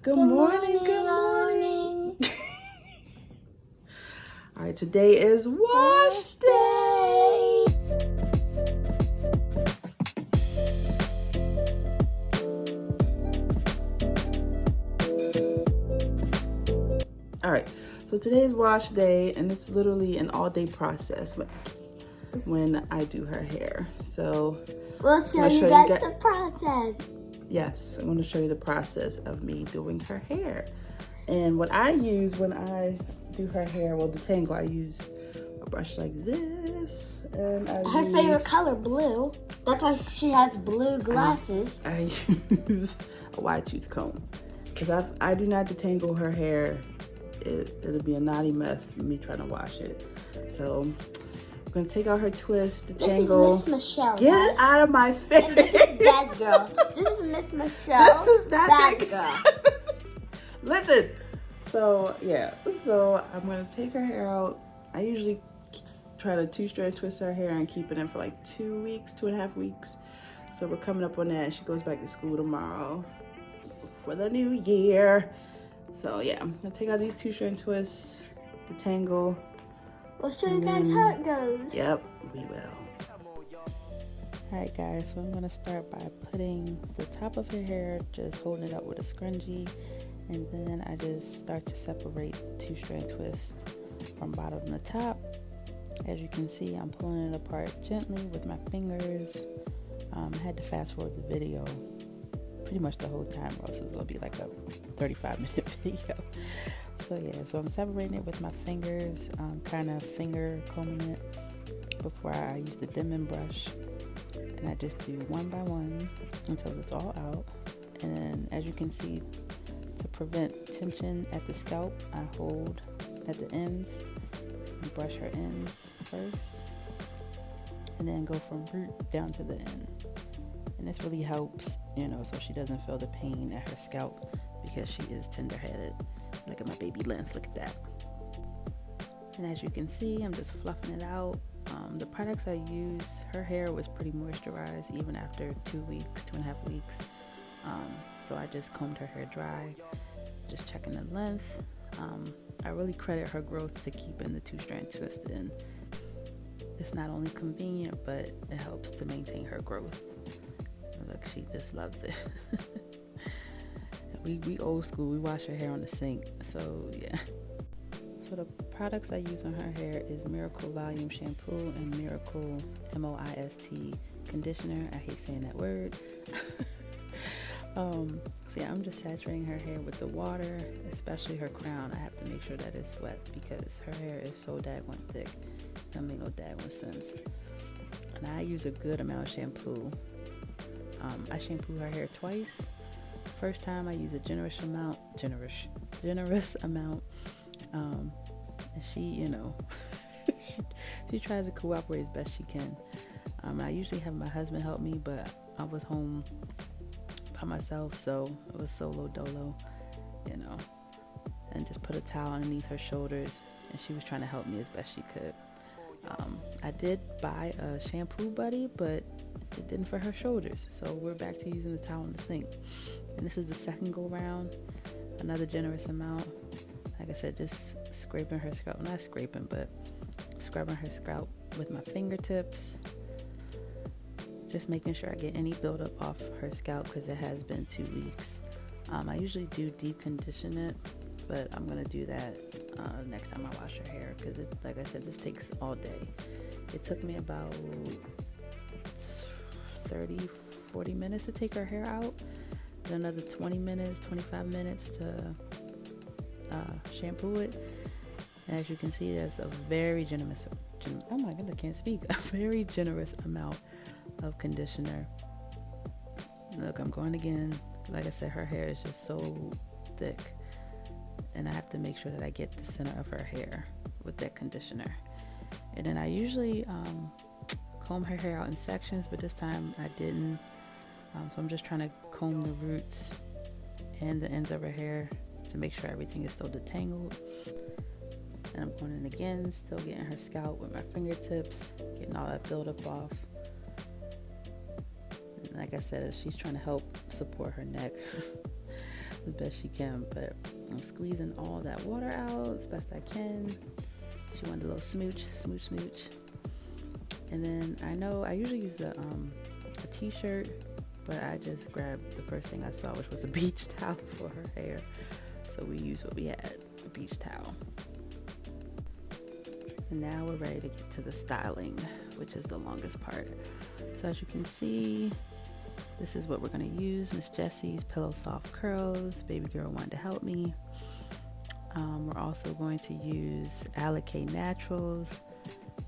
Good morning, good morning. All right, today is wash day. All right, so today's wash day, and it's literally an all-day process when I do her hair. So we'll show you guys the process. Yes, I'm going to show you the process of me doing her hair. And what I use when I do her hair, well, detangle, I use a brush like this. And her favorite color, blue. That's why she has blue glasses. I use a wide tooth comb. Because I do not detangle her hair. It'll be a naughty mess, me trying to wash it. So I'm going to take out her twist, detangle. This is Miss Mielle. Get it out of my face. And this is Dad's girl. This is Miss Mielle. This is Dad's girl. Listen. So, yeah. So, I'm going to take her hair out. I usually try to two-strand twist her hair and keep it in for like 2 weeks, 2.5 weeks. So, we're coming up on that. She goes back to school tomorrow for the new year. So, yeah. I'm going to take out these two-strand twists, detangle. We'll show you guys how it goes. Yep, we will. Alright guys, so I'm going to start by putting the top of her hair, just holding it up with a scrunchie, and then I just start to separate the two-strand twist from bottom to top. As you can see, I'm pulling it apart gently with my fingers. I had to fast forward the video pretty much the whole time, or else it's going to be like a 35-minute video. So yeah, so I'm separating it with my fingers, kind of finger combing it before I use the dimming brush. And I just do one by one until it's all out. And then as you can see, to prevent tension at the scalp, I hold at the ends and brush her ends first. And then go from root down to the end. And this really helps, so she doesn't feel the pain at her scalp because she is tender-headed. Look at my baby length, look at that. And as you can see, I'm just fluffing it out. The products I use, her hair was pretty moisturized even after 2 weeks, 2.5 weeks. So I just combed her hair dry, just checking the length. I really credit her growth to keeping the two-strand twist in. It's not only convenient, but it helps to maintain her growth. Look, she just loves it. We old school, we wash her hair on the sink, so yeah. So the products I use on her hair is Miracle Volume Shampoo and Miracle Moist Conditioner. I hate saying that word. So yeah, I'm just saturating her hair with the water, especially her crown. I have to make sure that it's wet because her hair is so daggone thick. It doesn't make no daggone sense. And I use a good amount of shampoo. I shampoo her hair twice. First time I use a generous amount, and she, she tries to cooperate as best she can. I usually have my husband help me, but I was home by myself, so it was solo dolo, and just put a towel underneath her shoulders, and she was trying to help me as best she could. I did buy a shampoo buddy, but it didn't for her shoulders, so we're back to using the towel in the sink. And this is the second go round, another generous amount. Like I said, just scraping her scalp, not scraping, but scrubbing her scalp with my fingertips. Just making sure I get any buildup off her scalp because it has been 2 weeks. I usually do deep condition it, but I'm going to do that next time I wash her hair because, like I said, this takes all day. It took me about 30-40 minutes to take her hair out, and another 20 minutes, 25 minutes to shampoo it. And as you can see, there's a very generous, oh my god, I can't speak, a very generous amount of conditioner. Look, I'm going again. Like I said, her hair is just so thick, and I have to make sure that I get the center of her hair with that conditioner. And then I usually comb her hair out in sections, but this time I didn't. So I'm just trying to comb the roots and the ends of her hair to make sure everything is still detangled. And I'm going in again, still getting her scalp with my fingertips, getting all that buildup off. And like I said, she's trying to help support her neck. as best she can, but I'm squeezing all that water out as best I can. She wanted a little smooch. And then I usually use a t-shirt, but I just grabbed the first thing I saw, which was a beach towel for her hair. So we used what we had, a beach towel. And now we're ready to get to the styling, which is the longest part. So as you can see, this is what we're going to use. Miss Jessie's Pillow Soft Curls. Baby girl wanted to help me. We're also going to use Alikay Naturals.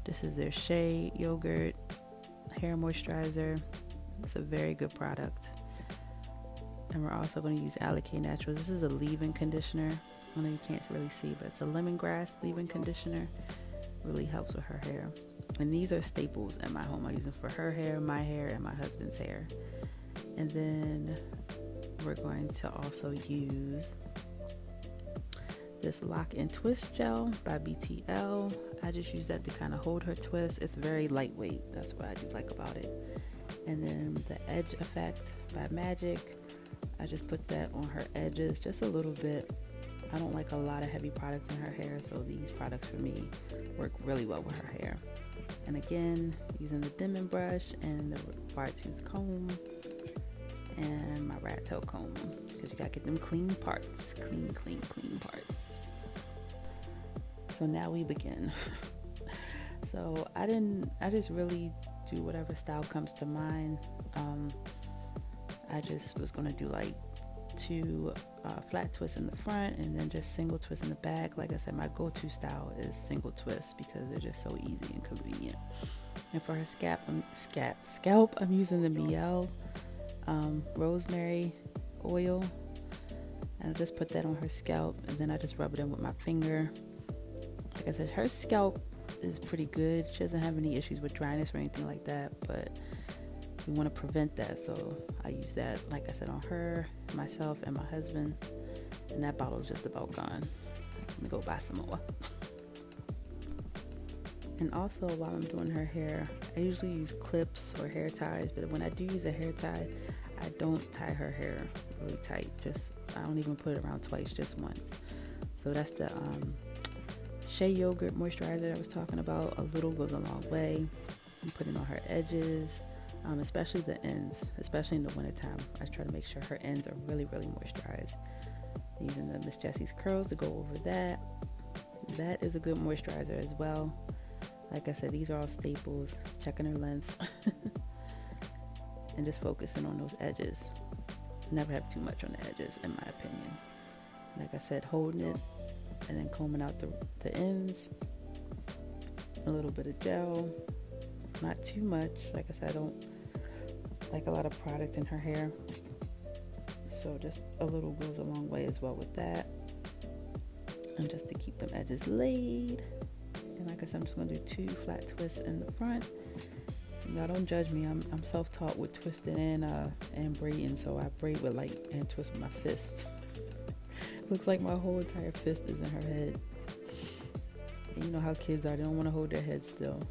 This is their Shea yogurt hair moisturizer. It's a very good product. And we're also going to use Alikay Naturals. This is a leave-in conditioner. I know you can't really see, but it's a lemongrass leave-in conditioner. Really helps with her hair. And these are staples in my home. I use them for her hair, and my husband's hair. And then we're going to also use this Lock and Twist gel by BTL. I just use that to kind of hold her twist. It's very lightweight. That's what I do like about it. And then the Edge Effect by Magic. I just put that on her edges just a little bit. I don't like a lot of heavy products in her hair, so these products for me work really well with her hair. And again, using the dimming brush and the wire tooth comb and my rat tail comb, because you gotta get them clean parts. Clean parts. So now we begin. So I just really do whatever style comes to mind. I just was gonna do like 2 flat twists in the front and then just single twists in the back. Like I said, my go-to style is single twists because they're just so easy and convenient. And for her scalp, I'm using the Mielle Rosemary oil, and I just put that on her scalp, and then I just rub it in with my finger. Like I said, her scalp is pretty good. She doesn't have any issues with dryness or anything like that, but we want to prevent that, so I use that, like I said, on her, myself, and my husband. And that bottle is just about gone. Let me go buy some more. And also, while I'm doing her hair, I usually use clips or hair ties, but when I do use a hair tie, I don't tie her hair really tight. I don't even put it around twice, just once. So that's the Shea yogurt moisturizer I was talking about. A little goes a long way. I'm putting it on her edges, especially the ends, especially in the wintertime. I try to make sure her ends are really moisturized. Using the Miss Jessie's curls to go over that. That is a good moisturizer as well. Like I said, these are all staples. Checking her length. And just focusing on those edges. Never have too much on the edges, in my opinion. Like I said, holding it and then combing out the ends. A little bit of gel. Not too much. Like I said, I don't like a lot of product in her hair. So just a little goes a long way as well with that. And just to keep them edges laid. And like I said, I'm just going to do 2 flat twists in the front. Y'all don't judge me. I'm self-taught with twisting and braiding, so I braid with and twist with my fists. Looks like my whole entire fist is in her head. And you know how kids are; they don't want to hold their head still.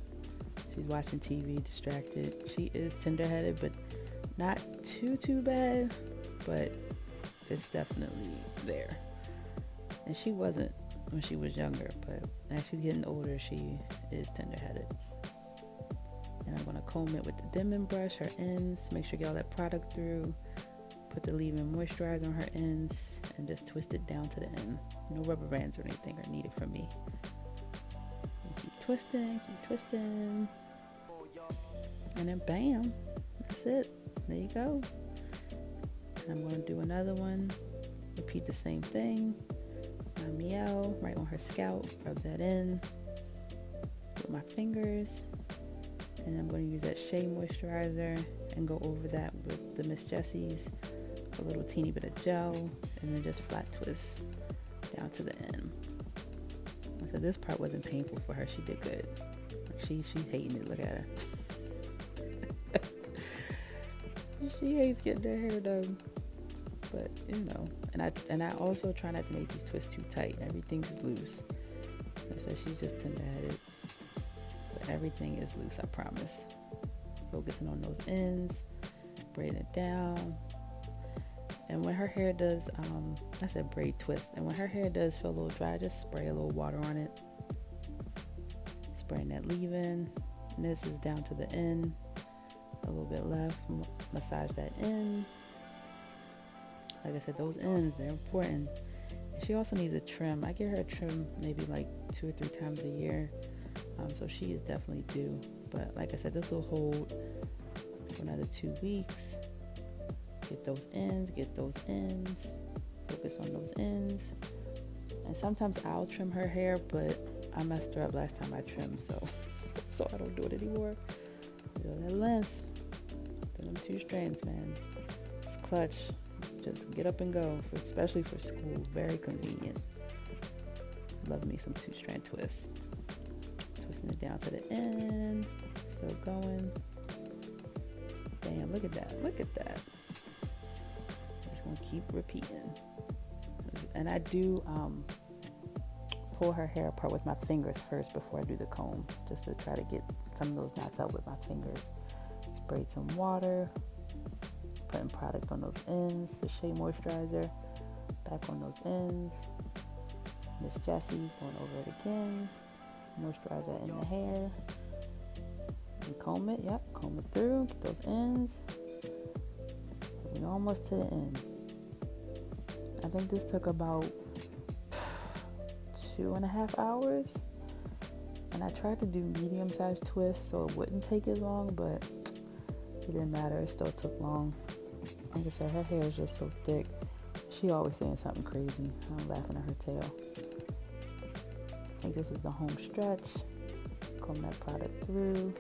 She's watching TV, distracted. She is tender-headed, but not too bad. But it's definitely there. And she wasn't when she was younger, but as she's getting older, she is tender-headed. And I'm going to comb it with the dimming brush, her ends, make sure you get all that product through, put the leave-in moisturizer on her ends, and just twist it down to the end. No rubber bands or anything are needed from me. And keep twisting. And then bam, that's it. There you go. And I'm going to do another one, repeat the same thing. My Mielle right on her scalp, rub that in with my fingers. And I'm going to use that Shea moisturizer and go over that with the Miss Jessie's, a little teeny bit of gel, and then just flat twist down to the end. So this part wasn't painful for her. She did good. She's hating it. Look at her. She hates getting her hair done. But and I also try not to make these twists too tight. Everything's loose. So she's just tender-headed. Everything is loose, I promise. Focusing on those ends, braiding it down. And when her hair does, I said braid twist, and when her hair does feel a little dry, just spray a little water on it. Spraying that leave-in. And this is down to the end. A little bit left. Massage that in. Like I said, those ends, they're important. And she also needs a trim. I get her a trim maybe like 2 or 3 times a year. So she is definitely due. But like I said, this will hold for another 2 weeks. Get those ends, focus on those ends. And sometimes I'll trim her hair, but I messed her up last time I trimmed, so I don't do it anymore. That length, them 2 strands, man. It's clutch. Just get up and go, especially for school. Very convenient. Love me some 2-strand twists. Twisting it down to the end. Still going. Damn, look at that. Look at that. Just gonna keep repeating. And I do pull her hair apart with my fingers first before I do the comb, just to try to get some of those knots out with my fingers. Sprayed some water, putting product on those ends, the Shea Moisturizer, back on those ends. Miss Jessie's going over it again. Moisturizer in the hair. And comb it, comb it through, get those ends. We're almost to the end. I think this took about 2.5 hours. And I tried to do medium-sized twists so it wouldn't take as long, but it didn't matter. It still took long. Like I said, her hair is just so thick. She always saying something crazy. I'm laughing at her tail. I think this is the home stretch. Comb that product through.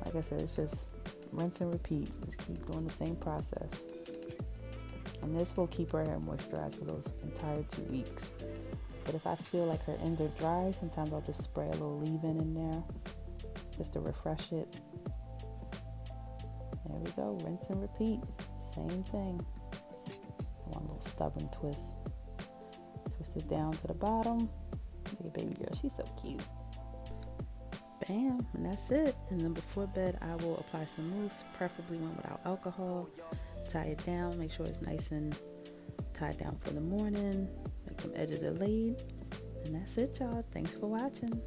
Like I said, it's just rinse and repeat. Just keep doing the same process. And this will keep her hair moisturized for those entire 2 weeks. But if I feel like her ends are dry, sometimes I'll just spray a little leave-in in there just to refresh it. There we go, rinse and repeat. Same thing. One little stubborn twist. Twist it down to the bottom. Look at baby girl, she's so cute. Bam, and that's it. And then before bed, I will apply some mousse, preferably one without alcohol. Tie it down, make sure it's nice and tied down for the morning. Make them edges are laid. And that's it, y'all. Thanks for watching.